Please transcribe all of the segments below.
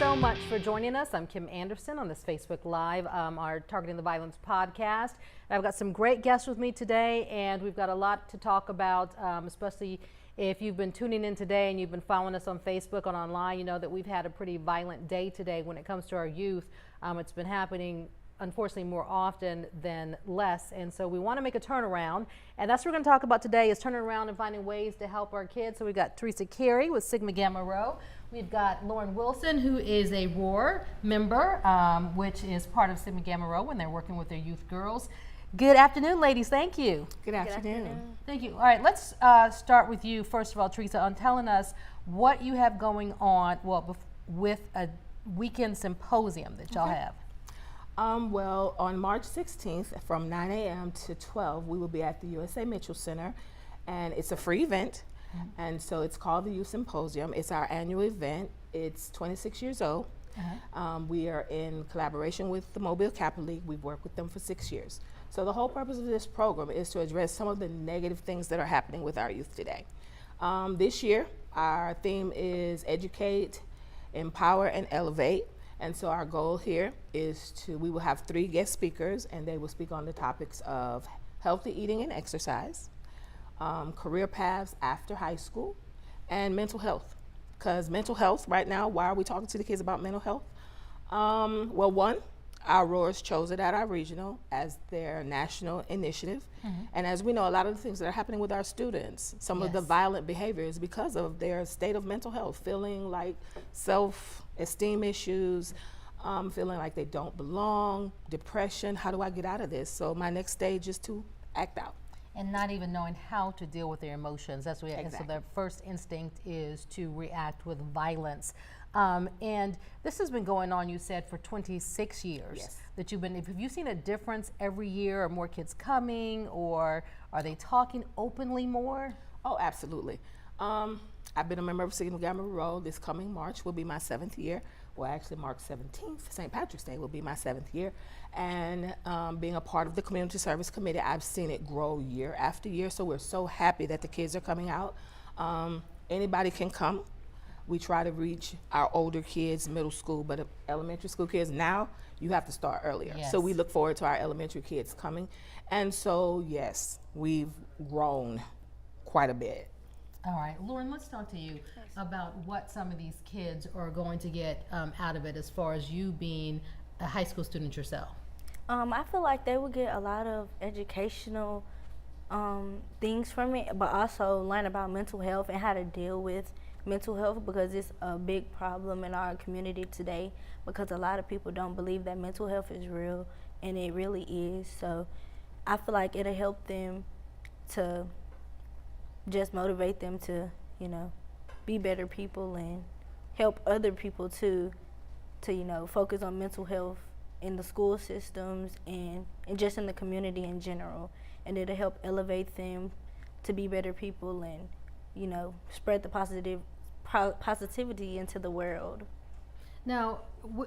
so much for joining us. I'm Kym Anderson on this Facebook Live, our Targeting the Violence podcast. And I've got some great guests with me today, and we've got a lot to talk about, especially if you've been tuning in today and you've been following us on Facebook and online. You know that we've had a pretty violent day today when it comes to our youth. It's been happening, unfortunately, more often than less, and so we want to make a turnaround, and that's what we're going to talk about today, is turning around and finding ways to help our kids. So we've got Teresa Carey with Sigma Gamma Rho. We've got Lauren Wilson, who is a ROAR member, which is part of Sigma Gamma Rho when they're working with their youth girls. Good afternoon, ladies. Thank you. Good afternoon. Thank you. All right, let's start with you, first of all, Teresa, on telling us what you have going on, with a weekend symposium that y'all have. Well, on March 16th from 9 a.m. to 12, we will be at the USA Mitchell Center, and it's a free event. And so it's called the Youth Symposium. It's our annual event. It's 26 years old. We are in collaboration with the Mobile Capital League. We've worked with them for 6 years. So the whole purpose of this program is to address some of the negative things that are happening with our youth today. This year, our theme is Educate, Empower, and Elevate. And so our goal here is we will have 3 guest speakers, and they will speak on the topics of healthy eating and exercise, career paths after high school, and mental health. Because mental health right now, why are we talking to the kids about mental health? Well, one, our ROARs chose it at our regional as their national initiative. And as we know, a lot of the things that are happening with our students, some of the violent behaviors because of their state of mental health, feeling like self-esteem issues, feeling like they don't belong, depression. How do I get out of this? So my next stage is to act out. And not even knowing how to deal with their emotions. That's what Exactly. So their first instinct is to react with violence. And this has been going on, you said, for 26 years. Yes. That you've been. Have you seen a difference every year? Are more kids coming, or are they talking openly more? Oh, absolutely. I've been a member of Sigma Gamma Rho. This coming March will be my 7th year. Well, actually, March 17th, St. Patrick's Day, will be my 7th year. And being a part of the Community Service Committee, I've seen it grow year after year. So we're so happy that the kids are coming out. Anybody can come. We try to reach our older kids, middle school, but elementary school kids, now you have to start earlier. Yes. So we look forward to our elementary kids coming. And so, yes, we've grown quite a bit. All right, Lauren, let's talk to you about what some of these kids are going to get out of it, as far as you being a high school student yourself. I feel like they would get a lot of educational things from it, but also learn about mental health and how to deal with mental health, because it's a big problem in our community today, because a lot of people don't believe that mental health is real, and it really is. So I feel like it'll help them to just motivate them to, be better people and help other people to focus on mental health in the school systems and just in the community in general. And it'll help elevate them to be better people and, spread the positivity into the world. Now,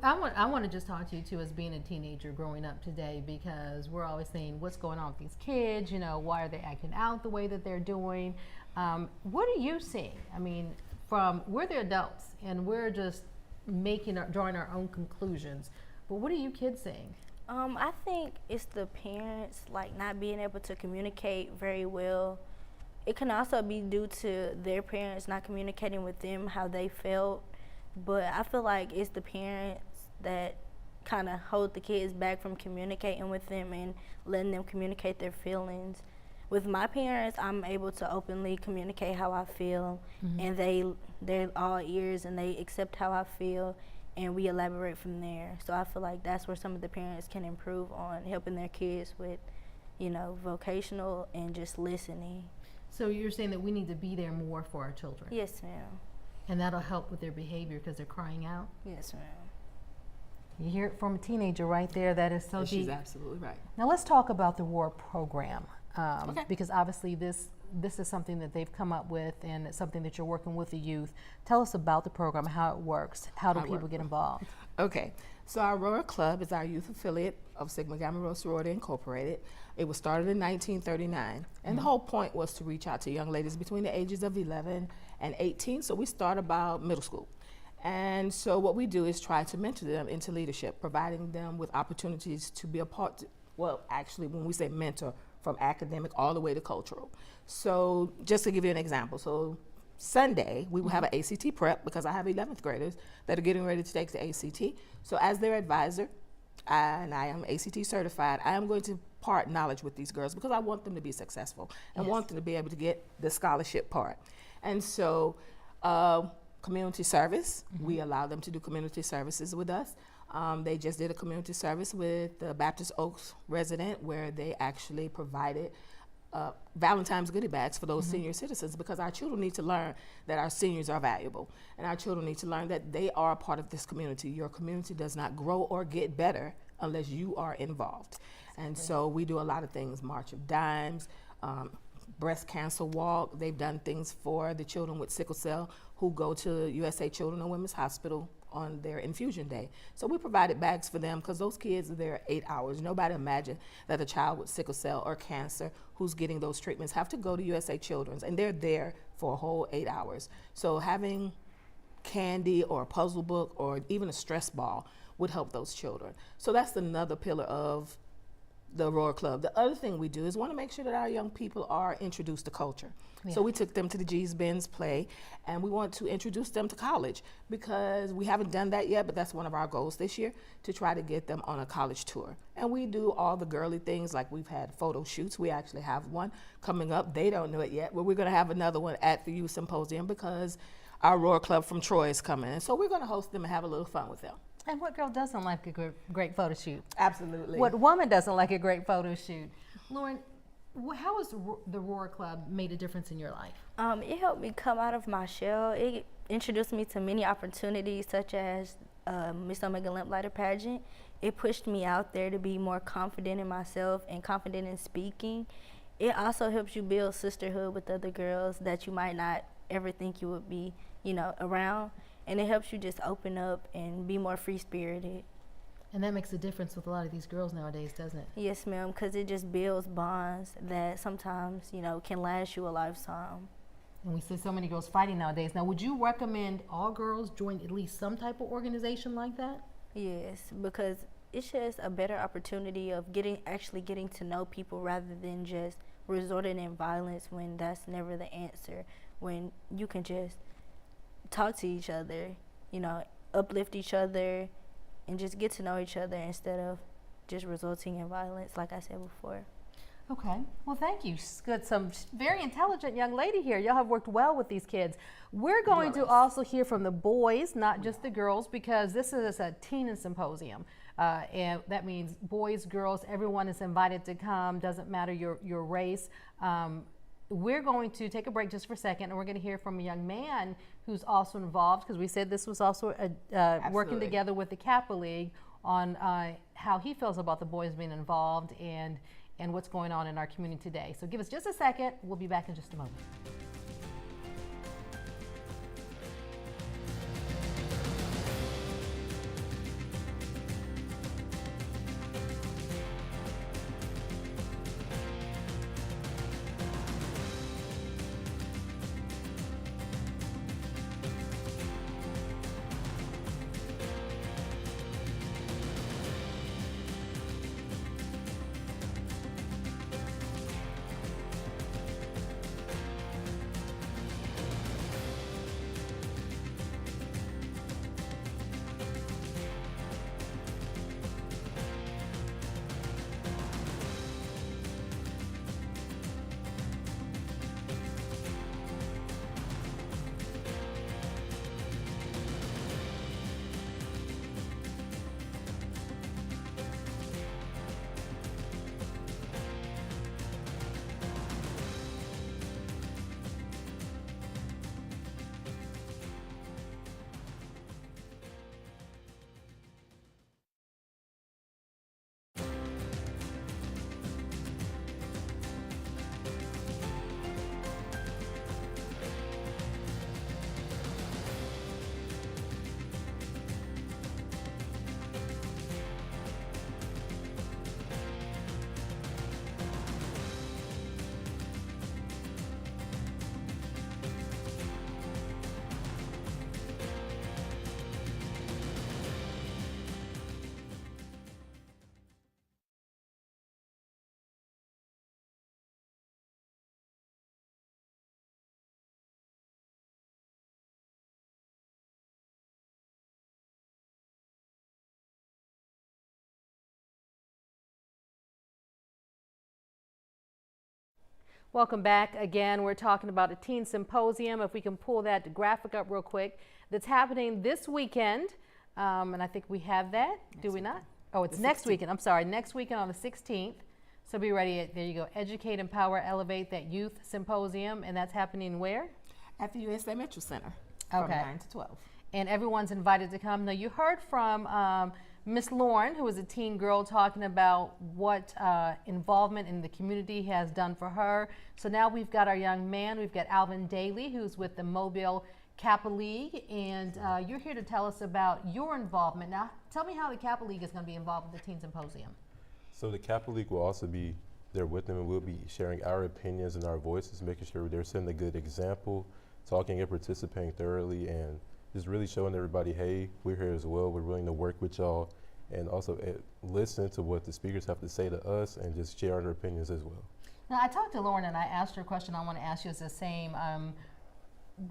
I want to just talk to you too, as being a teenager growing up today, because we're always saying, what's going on with these kids? Why are they acting out the way that they're doing? What are you seeing? I mean, we're the adults and we're just drawing our own conclusions. But what are you kids seeing? I think it's the parents not being able to communicate very well. It can also be due to their parents not communicating with them how they felt. But I feel like it's the parents that kind of hold the kids back from communicating with them and letting them communicate their feelings. With my parents, I'm able to openly communicate how I feel, and they're all ears and they accept how I feel, and we elaborate from there. So I feel like that's where some of the parents can improve on helping their kids with, vocational and just listening. So you're saying that we need to be there more for our children? Yes, ma'am. And that'll help with their behavior because they're crying out? Yes, ma'am. You hear it from a teenager right there. That is so deep. She's absolutely right. Now let's talk about the ROAR program, Okay. because obviously this is something that they've come up with, and it's something that you're working with the youth. Tell us about the program, how it works. How do people get involved? Okay, so our ROAR Club is our youth affiliate of Sigma Gamma Rho Sorority Incorporated. It was started in 1939, and the whole point was to reach out to young ladies between the ages of 11 and 18, so we start about middle school. And so what we do is try to mentor them into leadership, providing them with opportunities to be a part, well, actually, when we say mentor, from academic all the way to cultural. So just to give you an example, so Sunday, we will have an ACT prep because I have 11th graders that are getting ready to take the ACT. So as their advisor, and I am ACT certified, I am going to part knowledge with these girls because I want them to be successful and want them to be able to get the scholarship part. And so community service, we allow them to do community services with us. They just did a community service with the Baptist Oaks resident where they actually provided Valentine's goodie bags for those senior citizens because our children need to learn that our seniors are valuable, and our children need to learn that they are a part of this community. Your community does not grow or get better unless you are involved. And so we do a lot of things, March of Dimes, breast cancer walk. They've done things for the children with sickle cell who go to USA Children and Women's Hospital on their infusion day. So we provided bags for them because those kids are there 8 hours. Nobody imagined that a child with sickle cell or cancer who's getting those treatments have to go to USA Children's, and they're there for a whole 8 hours. So having candy or a puzzle book or even a stress ball would help those children. So that's another pillar of the Aurora Club. The other thing we do is want to make sure that our young people are introduced to culture. Yeah. So we took them to the G's Benz play, and we want to introduce them to college because we haven't done that yet, but that's one of our goals this year, to try to get them on a college tour. And we do all the girly things, like we've had photo shoots. We actually have one coming up. They don't know it yet, but we're going to have another one at the Youth Symposium because our Aurora Club from Troy is coming. And so we're going to host them and have a little fun with them. And what girl doesn't like a great photo shoot? Absolutely. What woman doesn't like a great photo shoot? Lauren, how has the Aurora Club made a difference in your life? It helped me come out of my shell. It introduced me to many opportunities, such as Miss Omega Lamplighter pageant. It pushed me out there to be more confident in myself and confident in speaking. It also helps you build sisterhood with other girls that you might not ever think you would be, around. And it helps you just open up and be more free-spirited. And that makes a difference with a lot of these girls nowadays, doesn't it? Yes, ma'am, because it just builds bonds that sometimes, can last you a lifetime. And we see so many girls fighting nowadays. Now, would you recommend all girls join at least some type of organization like that? Yes, because it's just a better opportunity of actually getting to know people rather than just resorting in violence when that's never the answer. When you can just talk to each other, uplift each other, and just get to know each other instead of just resulting in violence, like I said before. Okay. Well, thank you. Good. Some very intelligent young lady here. Y'all have worked well with these kids. We're going to also hear from the boys, not just the girls, because this is a teen symposium. And that means boys, girls, everyone is invited to come. Doesn't matter your race. We're going to take a break just for a second, and we're going to hear from a young man who's also involved, because we said this was also working together with the Kappa League on how he feels about the boys being involved and what's going on in our community today. So give us just a second. We'll be back in just a moment. Welcome back again. We're talking about a teen symposium. If we can pull that graphic up real quick, that's happening this weekend. And I think we have that. Do we not? Oh, it's next weekend. I'm sorry, next weekend on the 16th. So be ready. There you go. Educate, Empower, Elevate, that youth symposium. And that's happening where? At the USA Mitchell Center from 9 to 12. And everyone's invited to come. Now, you heard from Miss Lauren, who is a teen girl, talking about what involvement in the community has done for her. So now we've got our young man. We've got Alvin Daly, who's with the Mobile Kappa League, and you're here to tell us about your involvement. Now, tell me how the Kappa League is going to be involved with the Teen Symposium. So the Kappa League will also be there with them, and we'll be sharing our opinions and our voices, making sure they're setting a good example, talking and participating thoroughly, and just really showing everybody, hey, we're here as well. We're willing to work with y'all, and also listen to what the speakers have to say to us, and just share our opinions as well. Now, I talked to Lauren, and I asked her a question I want to ask you is the same.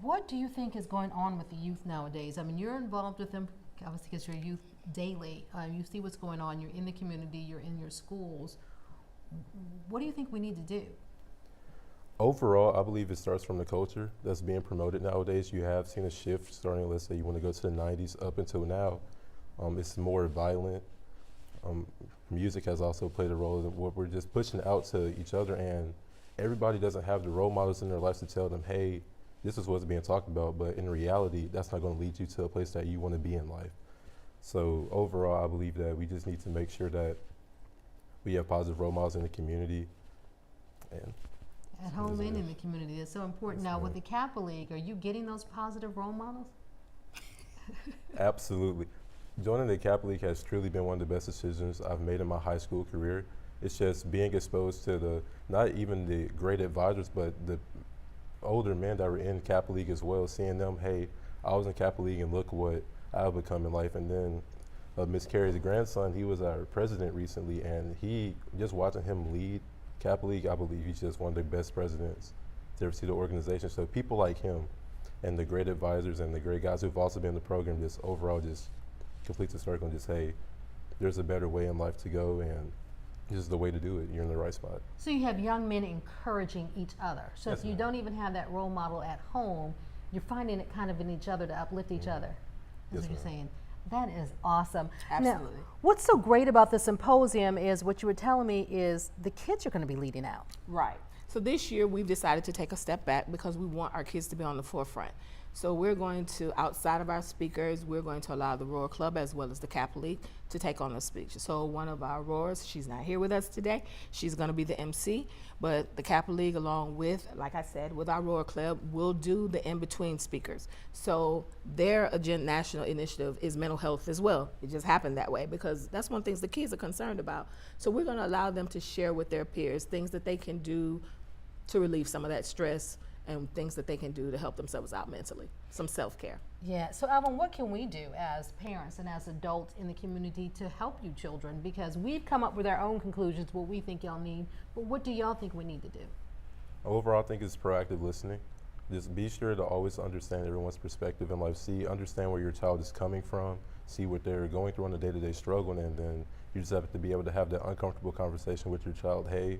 What do you think is going on with the youth nowadays? I mean, you're involved with them, obviously, because you're youth daily. You see what's going on. You're in the community. You're in your schools. What do you think we need to do? Overall, I believe it starts from the culture that's being promoted nowadays. You have seen a shift starting, let's say you want to go to the 90s up until now. It's more violent. Music has also played a role in what we're just pushing out to each other, and everybody doesn't have the role models in their lives to tell them, hey, this is what's being talked about, but in reality, that's not going to lead you to a place that you want to be in life. So overall, I believe that we just need to make sure that we have positive role models in the community. And at home and in the community. It's so important. Yes, now, ma'am. with the Kappa League, are you getting those positive role models? Absolutely. Joining the Kappa League has truly been one of the best decisions I've made in my high school career. It's just being exposed to not even the great advisors, but the older men that were in Kappa League as well, seeing them, hey, I was in Kappa League and look what I've become in life. And then Miss Carrie's grandson, he was our president recently, and just watching him lead Kappa League, I believe he's just one of the best presidents to ever see the organization. So people like him and the great advisors and the great guys who've also been in the program just overall just complete the circle and just, hey, there's a better way in life to go, and this is the way to do it. You're in the right spot. So you have young men encouraging each other. So Yes, if you ma'am. don't even have that role model at home, you're finding it kind of in each other to uplift each other. That's Yes, what you're ma'am. saying. That is awesome. Absolutely. Now, what's so great about the symposium is what you were telling me is the kids are going to be leading out. Right. So this year we've decided to take a step back because we want our kids to be on the forefront. So we're going to, outside of our speakers, we're going to allow the Roar Club as well as the Kappa League to take on the speech. So one of our Roars, she's not here with us today. She's going to be the MC, but the Kappa League, along with, like I said, with our Roar Club, will do the in-between speakers. So their national initiative is mental health as well. It just happened that way because that's one of the things the kids are concerned about. So we're going to allow them to share with their peers things that they can do to relieve some of that stress and things that they can do to help themselves out mentally, some self-care. Yeah, so Alvin, what can we do as parents and as adults in the community to help you children? Because we've come up with our own conclusions, what we think y'all need, but what do y'all think we need to do? Overall, I think it's proactive listening. Just be sure to always understand everyone's perspective in life. Understand where your child is coming from, see what they're going through on a day-to-day struggle, and then you just have to be able to have that uncomfortable conversation with your child. Hey,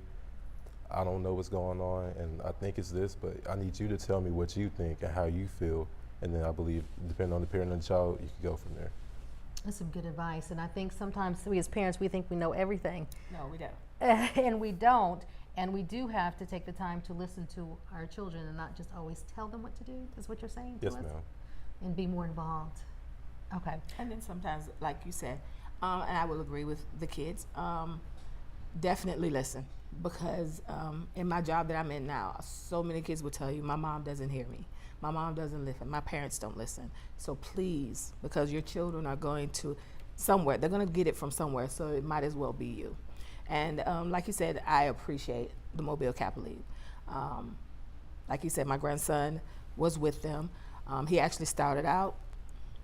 I don't know what's going on, and I think it's this, but I need you to tell me what you think and how you feel. And then I believe, depending on the parent and the child, you can go from there. That's some good advice, and I think sometimes we as parents, we think we know everything. No, we don't. And we don't, and we do have to take the time to listen to our children and not just always tell them what to do, is what you're saying to Yes, us? ma'am. And be more involved. Okay. And then sometimes, like you said, and I will agree with the kids, definitely listen. Because in my job that I'm in now, so many kids will tell you, my mom doesn't hear me. My mom doesn't listen. My parents don't listen. So please, because your children are going to somewhere, they're going to get it from somewhere, so it might as well be you. And like you said, I appreciate the Mobile Kappa League. Like you said, my grandson was with them. He actually started out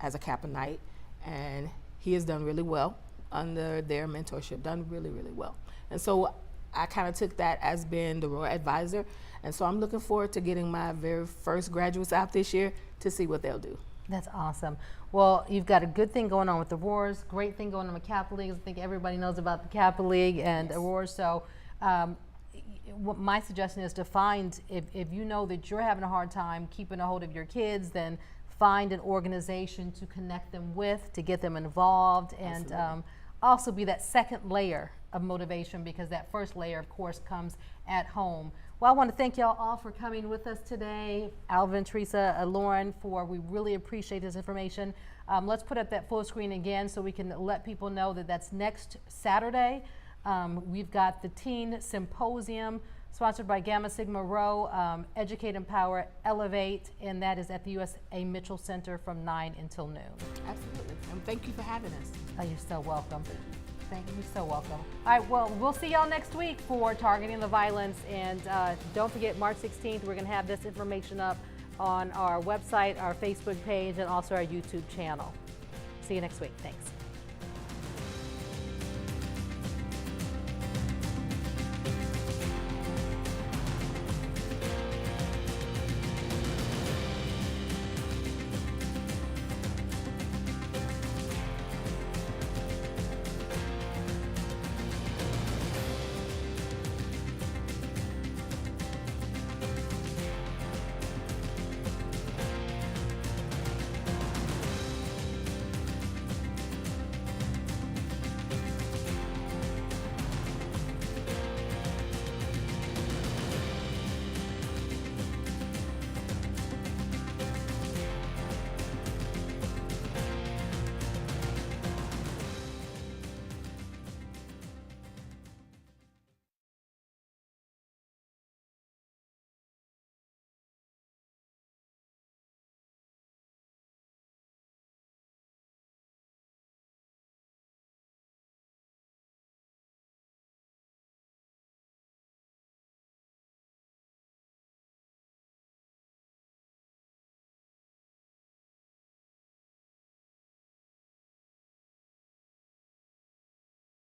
as a Kappa Knight, and he has done really well under their mentorship, done really, really well. And so I kind of took that as being the Roar advisor. And so I'm looking forward to getting my very first graduates out this year to see what they'll do. That's awesome. Well, you've got a good thing going on with the Roars, great thing going on with Kappa League. I think everybody knows about the Kappa League and Yes. the Roars. So what my suggestion is to find, if you know that you're having a hard time keeping a hold of your kids, then find an organization to connect them with, to get them involved, and also be that second layer of motivation, because that first layer, of course, comes at home. Well, I want to thank y'all all for coming with us today. Alvin, Teresa, Lauren, we really appreciate this information. Let's put up that full screen again so we can let people know that that's next Saturday. We've got the Teen Symposium sponsored by Gamma Sigma Rho, Educate, Empower, Elevate, and that is at the USA Mitchell Center from 9 until noon. Absolutely. And thank you for having us. Oh, you're so welcome. Thank you, so welcome. All right, well, we'll see y'all next week for Targeting the Violence, and don't forget, March 16th, we're gonna have this information up on our website, our Facebook page, and also our YouTube channel. See you next week. Thanks.